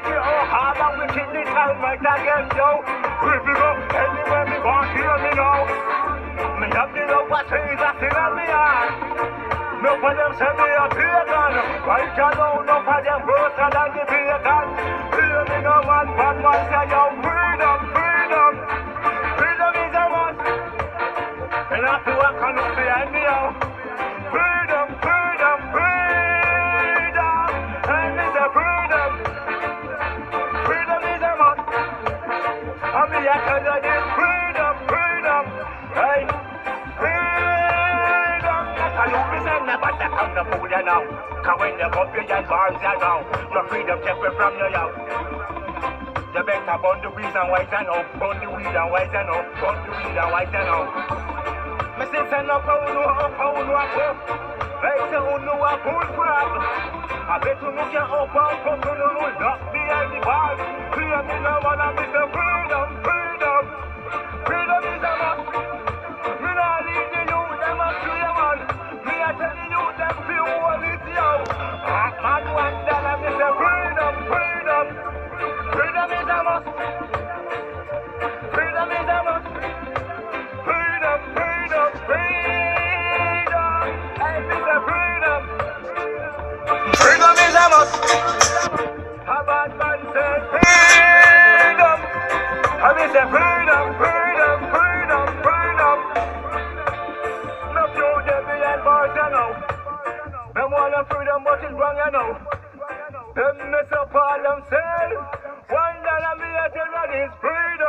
see how hard and wicked this helmet again, yo. We be go anywhere me want, hear me now. Me have the love what things that still on me heart. No for them send me a pagan. Right now, no for them worse than the pagan. Hear me no man, bad man say yo, freedom, freedom. Freedom is a must. And I feel I cannot behind me out. Freedom, freedom, freedom. And it's a freedom. Freedom is a must. And me I tell you this freedom, freedom. Hey, freedom. Can you listen? Never take on the fool you now. Cause when you up your arms you now. No freedom take away from you out. You better burn the weed and white and out. Burn the weed and white and out. Burn the weed and white and out. Me say send up how you up. They say you a bull crap. I bet you look your up and come to the road. Not behind the bar. Clear me now and I miss the freedom, freedom. Freedom is a must. Me not leave the youth, them a free man. Me a tell the youth, them feel all it yo. Man want that I miss the freedom, freedom. Freedom is a must. Freedom is a must. Freedom, freedom, freedom. Hey, it's a freedom. Freedom is a must. A bad man say freedom. And it's a freedom, freedom, freedom, freedom. No few them behind bars, you know. Them want a freedom, but it's wrong, you know. Them mess up all themselves. One dollar me a tell you this freedom.